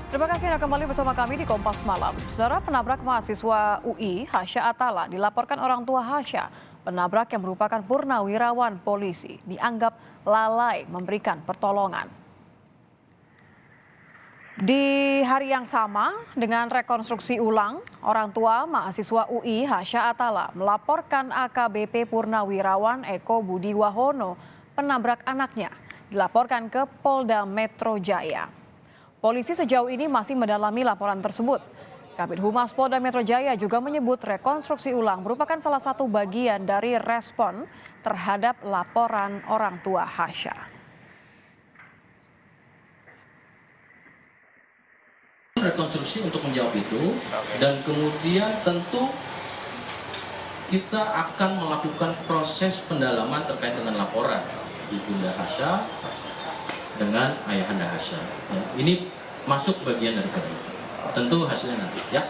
Terima kasih Anda kembali bersama kami di Kompas Malam. Saudara, penabrak mahasiswa UI Hasya Atala dilaporkan orang tua Hasya. Penabrak yang merupakan purnawirawan polisi dianggap lalai memberikan pertolongan. Di hari yang sama, dengan rekonstruksi ulang, orang tua mahasiswa UI Hasya Atala melaporkan AKBP Purnawirawan Eko Budi Wahono, penabrak anaknya, dilaporkan ke Polda Metro Jaya. Polisi sejauh ini masih mendalami laporan tersebut. Kabid Humas Polda Metro Jaya juga menyebut rekonstruksi ulang merupakan salah satu bagian dari respon terhadap laporan orang tua Hasya. Rekonstruksi untuk menjawab itu, dan kemudian tentu kita akan melakukan proses pendalaman terkait dengan laporan Ibunda Hasya dengan Ayahanda Hasya. Ya, ini masuk bagian daripada itu. Tentu hasilnya nanti ya.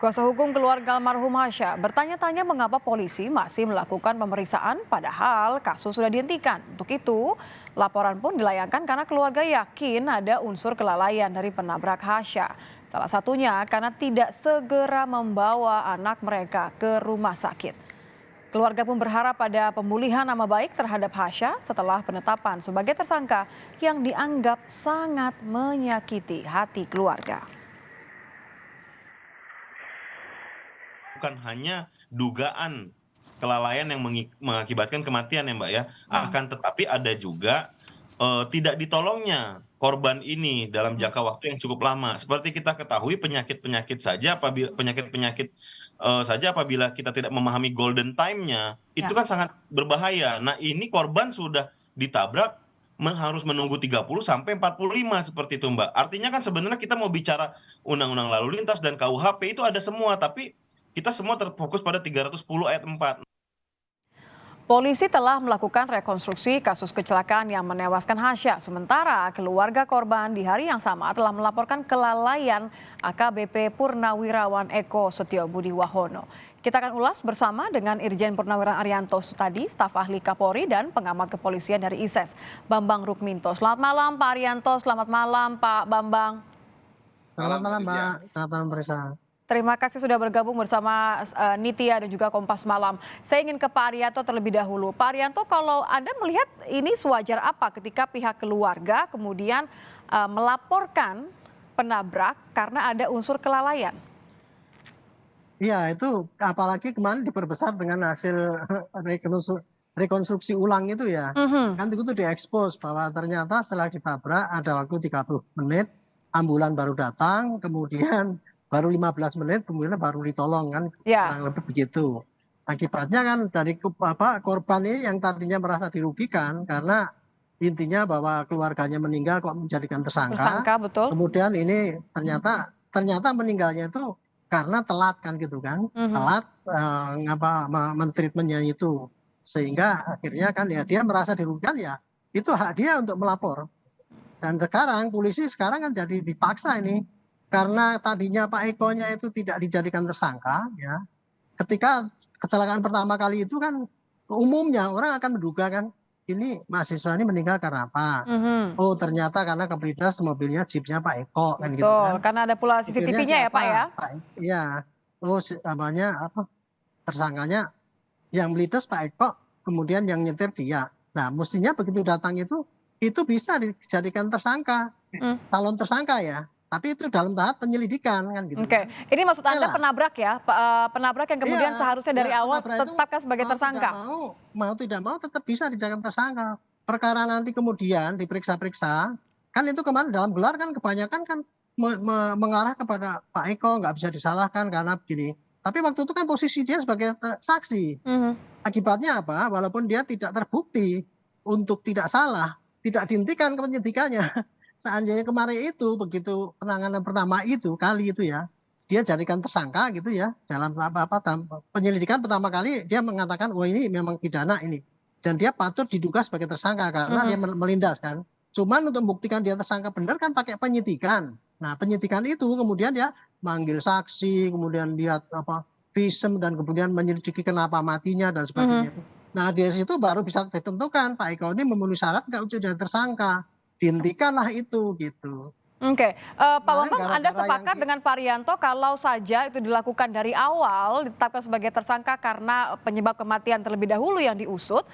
Kuasa hukum keluarga almarhum Hasya bertanya-tanya mengapa polisi masih melakukan pemeriksaan padahal kasus sudah dihentikan. Untuk itu, laporan pun dilayangkan karena keluarga yakin ada unsur kelalaian dari penabrak Hasya. Salah satunya karena tidak segera membawa anak mereka ke rumah sakit. Keluarga pun berharap pada pemulihan nama baik terhadap Hasya setelah penetapan sebagai tersangka yang dianggap sangat menyakiti hati keluarga. Bukan hanya dugaan kelalaian yang mengakibatkan kematian ya Mbak ya, akan tetapi ada juga tidak ditolongnya korban ini dalam jangka waktu yang cukup lama. Seperti kita ketahui penyakit-penyakit saja apabila kita tidak memahami golden time-nya, itu kan sangat berbahaya. Nah, ini korban sudah ditabrak harus menunggu 30 sampai 45 seperti itu Mbak. Artinya kan sebenarnya kita mau bicara undang-undang lalu lintas dan KUHP itu ada semua, tapi kita semua terfokus pada 310 ayat 4. Polisi telah melakukan rekonstruksi kasus kecelakaan yang menewaskan Hasya. Sementara keluarga korban di hari yang sama telah melaporkan kelalaian AKBP Purnawirawan Eko Setiobudi Wahono. Kita akan ulas bersama dengan Irjen Purnawirawan Arianto Sutadi, staf ahli Kapolri dan pengamat kepolisian dari ISES, Bambang Rukminto. Selamat malam Pak Arianto, selamat malam Pak Bambang. Selamat malam Mbak, selamat malam Perisa. Terima kasih sudah bergabung bersama Nitya dan juga Kompas Malam. Saya ingin ke Pak Arianto terlebih dahulu. Pak Arianto, kalau Anda melihat ini sewajar apa ketika pihak keluarga kemudian melaporkan penabrak karena ada unsur kelalaian? Iya, itu apalagi kemarin diperbesar dengan hasil rekonstruksi ulang itu ya. Kan itu diekspos bahwa ternyata setelah ditabrak ada waktu 30 menit, ambulan baru datang, kemudian baru 15 menit kemudian baru ditolong kan, kurang lebih begitu. Akibatnya kan dari korban ini yang tadinya merasa dirugikan karena intinya bahwa keluarganya meninggal kok menjadikan tersangka. Betul. Kemudian ini ternyata meninggalnya itu karena telat kan gitu kan, telat mentreatmentnya itu, sehingga akhirnya kan ya dia merasa dirugikan, ya itu hak dia untuk melapor. Dan sekarang polisi sekarang kan jadi dipaksa ini. Karena tadinya Pak Eko-nya itu tidak dijadikan tersangka, ya. Ketika kecelakaan pertama kali itu kan umumnya orang akan menduga kan, ini mahasiswa ini meninggal karena apa? Oh ternyata karena keblitas mobilnya, jeepnya Pak Eko kan gitu kan. Karena ada pula CCTV-nya ya Pak ya? Iya. Oh namanya apa? Tersangkanya yang melitas Pak Eko, kemudian yang nyetir dia. Nah mestinya begitu datang itu bisa dijadikan tersangka, calon tersangka ya. Tapi itu dalam tahap penyelidikan kan gitu. Oke, ini maksud Anda penabrak ya, penabrak yang kemudian seharusnya dari awal tetapkan sebagai tersangka. Mau tidak mau tetap bisa dijadikan tersangka. Perkara nanti kemudian diperiksa-periksa, kan itu kemarin dalam gelar kan kebanyakan kan mengarah kepada Pak Eko, nggak bisa disalahkan karena begini. Tapi waktu itu kan posisi dia sebagai saksi. Akibatnya apa? Walaupun dia tidak terbukti untuk tidak salah, tidak dihentikan penyidikannya. Seandainya kemarin itu begitu penanganan pertama itu kali itu ya, dia jadikan tersangka gitu ya, dalam penyelidikan pertama kali dia mengatakan, oh ini memang pidana ini, dan dia patut diduga sebagai tersangka karena dia melindas kan. Cuman untuk membuktikan dia tersangka benar kan pakai penyidikan. Nah penyidikan itu kemudian dia manggil saksi, kemudian lihat visum, dan kemudian menyelidiki kenapa matinya dan sebagainya. Nah di situ baru bisa ditentukan Pak Eko ini memenuhi syarat nggak untuk jadi tersangka. dihentikanlah itu gitu. Oke, Pak Kemarin Bambang, Anda gara-gara yang sepakat dengan Pak Rianto kalau saja itu dilakukan dari awal, ditetapkan sebagai tersangka karena penyebab kematian terlebih dahulu yang diusut,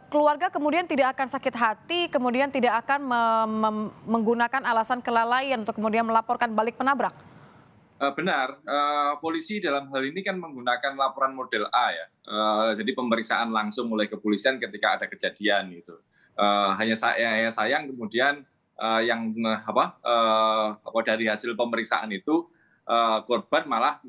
keluarga kemudian tidak akan sakit hati, kemudian tidak akan menggunakan alasan kelalaian untuk kemudian melaporkan balik penabrak? Benar, polisi dalam hal ini kan menggunakan laporan model A ya. Jadi pemeriksaan langsung oleh kepolisian ketika ada kejadian gitu. Hanya sayang kemudian yang dari hasil pemeriksaan itu korban malah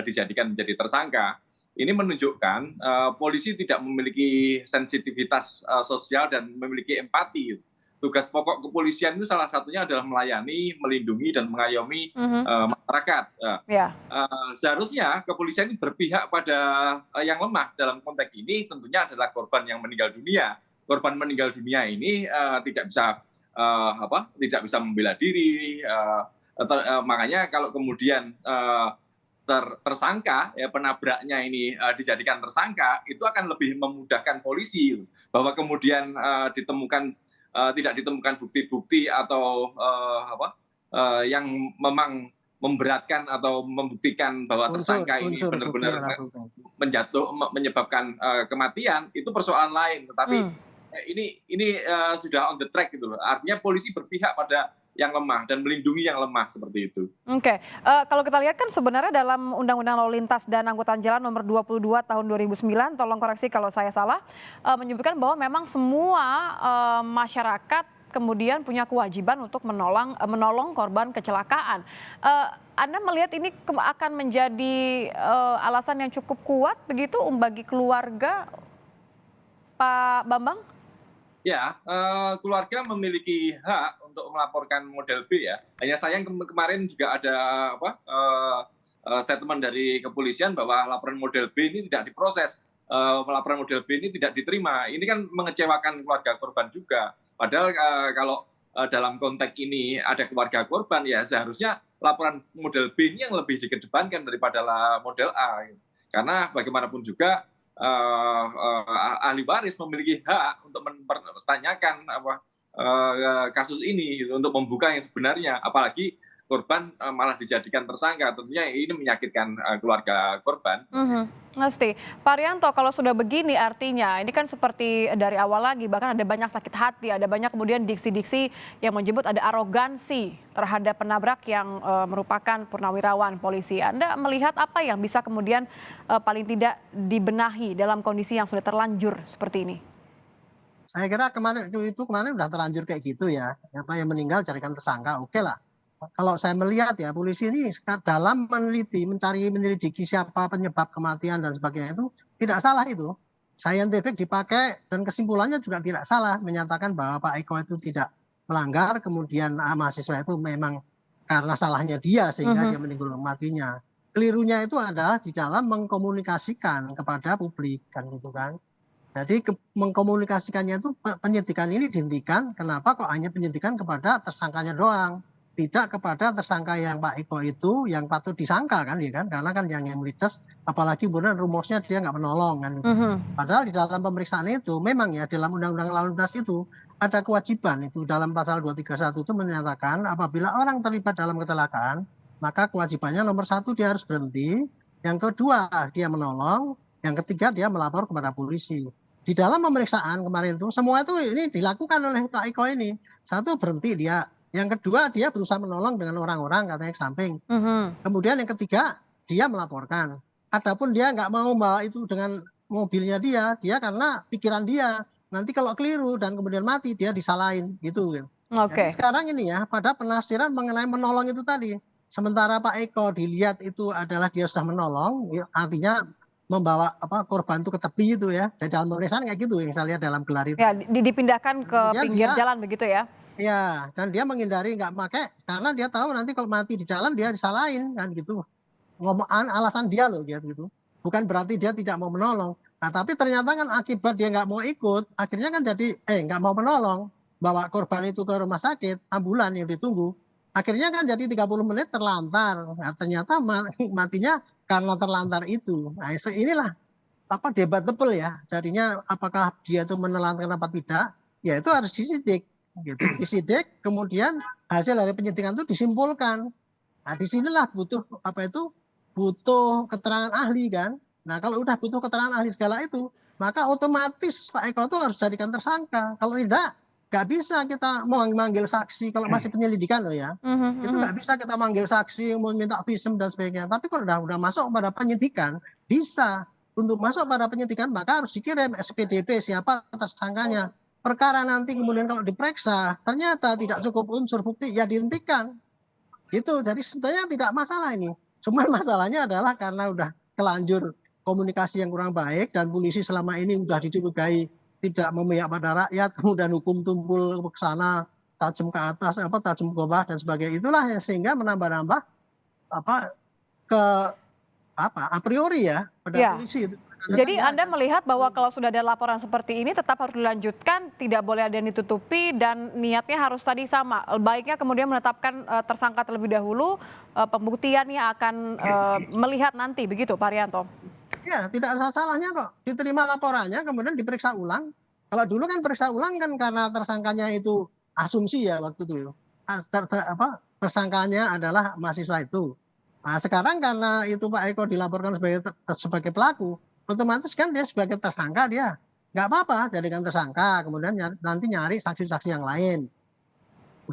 dijadikan menjadi tersangka. Ini menunjukkan polisi tidak memiliki sensitivitas sosial dan memiliki empati. Tugas pokok kepolisian itu salah satunya adalah melayani, melindungi, dan mengayomi masyarakat. Seharusnya kepolisian ini berpihak pada yang lemah. Dalam konteks ini tentunya adalah korban yang meninggal dunia. Korban meninggal dunia ini tidak bisa membela diri. Makanya kalau kemudian tersangka, ya penabraknya ini dijadikan tersangka, itu akan lebih memudahkan polisi. Bahwa kemudian tidak ditemukan bukti-bukti atau yang memang memberatkan atau membuktikan bahwa tersangka ini benar-benar menyebabkan kematian, itu persoalan lain. Tetapi ini sudah on the track gitu loh. Artinya polisi berpihak pada yang lemah dan melindungi yang lemah seperti itu. Oke, kalau kita lihat kan sebenarnya dalam Undang-Undang Lalu Lintas dan Angkutan Jalan nomor 22 tahun 2009, tolong koreksi kalau saya salah, menyebutkan bahwa memang semua masyarakat kemudian punya kewajiban untuk menolong korban kecelakaan. Anda melihat ini akan menjadi alasan yang cukup kuat begitu bagi keluarga, Pak Bambang? Ya, keluarga memiliki hak untuk melaporkan model B ya. Hanya sayang kemarin juga ada statement dari kepolisian bahwa laporan model B ini tidak diproses. Laporan model B ini tidak diterima. Ini kan mengecewakan keluarga korban juga. Padahal kalau dalam konteks ini ada keluarga korban, ya seharusnya laporan model B ini yang lebih dikedepankan daripada model A. Karena bagaimanapun juga ahli waris memiliki hak untuk mempertanyakan kasus ini untuk membuka yang sebenarnya, apalagi korban malah dijadikan tersangka. Tentunya ini menyakitkan keluarga korban. Pasti. Pak Rianto, kalau sudah begini artinya ini kan seperti dari awal lagi, bahkan ada banyak sakit hati, ada banyak kemudian diksi-diksi yang menyebut ada arogansi terhadap penabrak yang merupakan purnawirawan polisi. Anda melihat apa yang bisa kemudian paling tidak dibenahi dalam kondisi yang sudah terlanjur seperti ini? Saya kira kemarin udah terlanjur kayak gitu ya. Apa yang meninggal carikan tersangka, oke lah. Kalau saya melihat ya, polisi ini dalam menyelidiki siapa penyebab kematian dan sebagainya itu tidak salah itu. Scientific dipakai dan kesimpulannya juga tidak salah, menyatakan bahwa Pak Eko itu tidak melanggar, kemudian mahasiswa itu memang karena salahnya dia sehingga dia meninggal matinya. Kelirunya itu adalah di dalam mengkomunikasikan kepada publik kan gitu kan. Jadi mengkomunikasikannya itu penyidikan ini dihentikan. Kenapa kok hanya penyidikan kepada tersangkanya doang? Tidak kepada tersangka yang Pak Eko itu yang patut disangka kan ya kan, karena kan yang melites, apalagi kemudian rumusnya dia nggak menolong kan. Padahal di dalam pemeriksaan itu memang ya dalam Undang-Undang Lalu Lintas itu ada kewajiban itu dalam pasal 231 itu menyatakan apabila orang terlibat dalam kecelakaan maka kewajibannya nomor 1 dia harus berhenti, yang kedua dia menolong, yang ketiga dia melapor kepada polisi. Di dalam pemeriksaan kemarin itu semua itu ini dilakukan oleh Pak Eko ini. Satu, berhenti dia. Yang kedua, dia berusaha menolong dengan orang-orang katanya ke samping. Kemudian yang ketiga, dia melaporkan. Adapun dia nggak mau bawa itu dengan mobilnya dia karena pikiran dia. Nanti kalau keliru dan kemudian mati, dia disalahin gitu. Jadi sekarang ini ya, pada penafsiran mengenai menolong itu tadi. Sementara Pak Eko dilihat itu adalah dia sudah menolong, artinya membawa korban itu ke tepi itu ya. Dan dalam pemeriksaan kayak gitu yang saya lihat dalam gelar itu. Ya, dipindahkan ke pinggir jalan begitu ya? Ya, dan dia menghindari nggak pakai karena dia tahu nanti kalau mati di jalan dia disalahin kan gitu. Alasan dia loh gitu. Bukan berarti dia tidak mau menolong. Nah, tapi ternyata kan akibat dia nggak mau ikut, akhirnya kan jadi nggak mau menolong, bawa korban itu ke rumah sakit, ambulan yang ditunggu. Akhirnya kan jadi 30 menit terlantar. Nah, ternyata matinya karena terlantar itu. Nah, inilah debatable ya. Jadinya apakah dia itu menelantarkan apa tidak? Ya itu harus disidik. gitu. Disidik, kemudian hasil dari penyidikan itu disimpulkan. Nah, disinilah butuh keterangan ahli kan. Nah, kalau udah butuh keterangan ahli segala itu, maka otomatis Pak Eko itu harus jadikan tersangka. Kalau tidak, nggak bisa kita memanggil saksi kalau masih penyelidikan loh ya. Itu nggak bisa kita manggil saksi, minta visum dan sebagainya. Tapi kalau udah masuk pada penyidikan, bisa. Untuk masuk pada penyidikan maka harus dikirim SPDP siapa tersangkanya. Perkara nanti kemudian kalau diperiksa ternyata tidak cukup unsur bukti ya dihentikan. Gitu. Jadi sebetulnya tidak masalah ini. Cuma masalahnya adalah karena udah telanjur komunikasi yang kurang baik dan polisi selama ini udah dicurigai tidak memihak pada rakyat, kemudian hukum tumpul ke sana, tajam ke atas, tajam ke bawah dan sebagainya. Itulah yang sehingga menambah-nambah a priori ya pada polisi itu. Jadi Anda melihat bahwa kalau sudah ada laporan seperti ini tetap harus dilanjutkan, tidak boleh ada yang ditutupi dan niatnya harus tadi sama. Baiknya kemudian menetapkan tersangka terlebih dahulu, pembuktiannya akan melihat nanti, begitu Pak Arianto? Ya, tidak ada salahnya kok. Diterima laporannya, kemudian diperiksa ulang. Kalau dulu kan periksa ulang kan karena tersangkanya itu asumsi ya waktu itu. Tersangkanya adalah mahasiswa itu. Nah, sekarang karena itu Pak Eko dilaporkan sebagai pelaku, otomatis kan dia sebagai tersangka dia nggak apa-apa jadikan tersangka, kemudian nanti nyari saksi-saksi yang lain.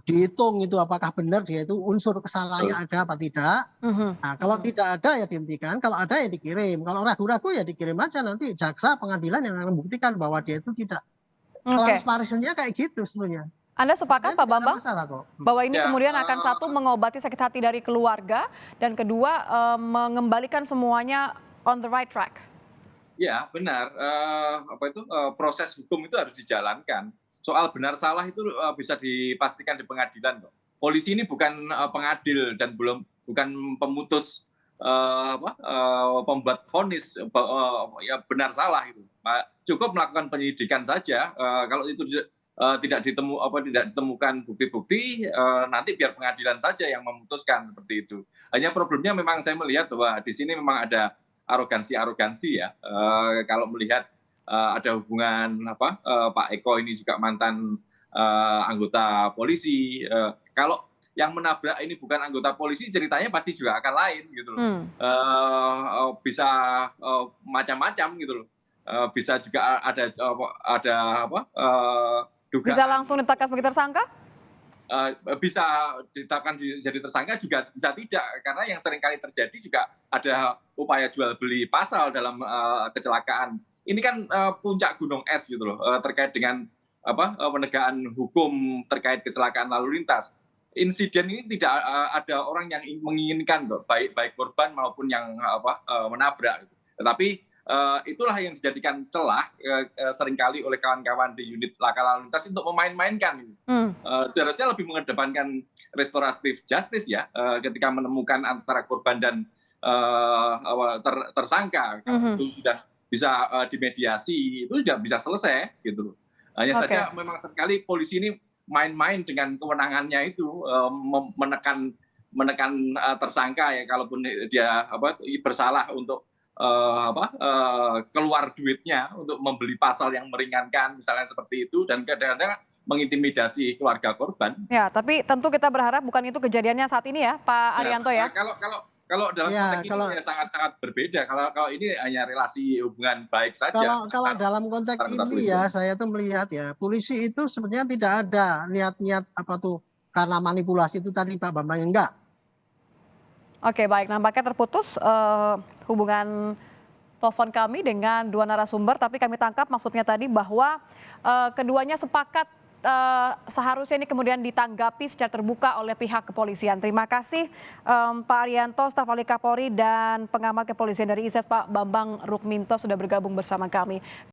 Dihitung itu apakah benar dia itu unsur kesalahannya ada apa tidak. Nah, kalau tidak ada ya dihentikan, kalau ada ya dikirim. Kalau ragu-ragu ya dikirim aja, nanti jaksa pengadilan yang akan membuktikan bahwa dia itu tidak. Transparansinya kayak gitu sebenarnya. Anda sepakat Pak Bambang bahwa ini kemudian akan satu mengobati sakit hati dari keluarga dan kedua mengembalikan semuanya on the right track? Ya benar, proses hukum itu harus dijalankan. Soal benar salah itu bisa dipastikan di pengadilan kok. Polisi ini bukan pengadil dan bukan pemutus pembuat vonis ya benar salah itu. Cukup melakukan penyidikan saja. Kalau itu tidak ditemukan bukti-bukti, nanti biar pengadilan saja yang memutuskan seperti itu. Hanya problemnya memang saya melihat bahwa di sini memang ada arogansi ya. Kalau melihat ada hubungan Pak Eko ini juga mantan anggota polisi. Kalau yang menabrak ini bukan anggota polisi, ceritanya pasti juga akan lain gitu loh. Bisa macam-macam gitu loh. Bisa juga ada dugaan. Bisa langsung ditetapkan sebagai tersangka? Bisa ditetapkan jadi tersangka juga bisa tidak, karena yang seringkali terjadi juga ada upaya jual beli pasal dalam kecelakaan. Ini kan puncak gunung es gitu loh, terkait dengan penegakan hukum terkait kecelakaan lalu lintas. Insiden ini tidak ada orang yang menginginkan kok, baik korban maupun yang menabrak. Tetapi itulah yang dijadikan celah seringkali oleh kawan-kawan di unit laka lalu lintas untuk memain-mainkan. Seharusnya lebih mengedepankan restoratif justice ya, ketika menemukan antara korban dan tersangka. Kalau itu sudah bisa dimediasi, itu sudah bisa selesai gitu. Hanya saja memang sekali polisi ini main-main dengan kewenangannya itu, menekan tersangka ya, kalaupun dia bersalah untuk keluar duitnya untuk membeli pasal yang meringankan misalnya seperti itu, dan kadang-kadang mengintimidasi keluarga korban. Ya, tapi tentu kita berharap bukan itu kejadiannya saat ini ya, Pak Arianto ya. Kalau dalam konteks ini ya sangat berbeda. Kalau ini hanya relasi hubungan baik saja. Kalau dalam konteks ini ya, saya tuh melihat ya, polisi itu sebenarnya tidak ada niat-niat karena manipulasi itu tadi Pak Bambang, enggak. Oke, baik, nampaknya terputus hubungan telepon kami dengan dua narasumber, tapi kami tangkap maksudnya tadi bahwa keduanya sepakat seharusnya ini kemudian ditanggapi secara terbuka oleh pihak kepolisian. Terima kasih Pak Arianto, staf ahli Kapolri dan pengamat kepolisian dari ISES Pak Bambang Rukminto sudah bergabung bersama kami.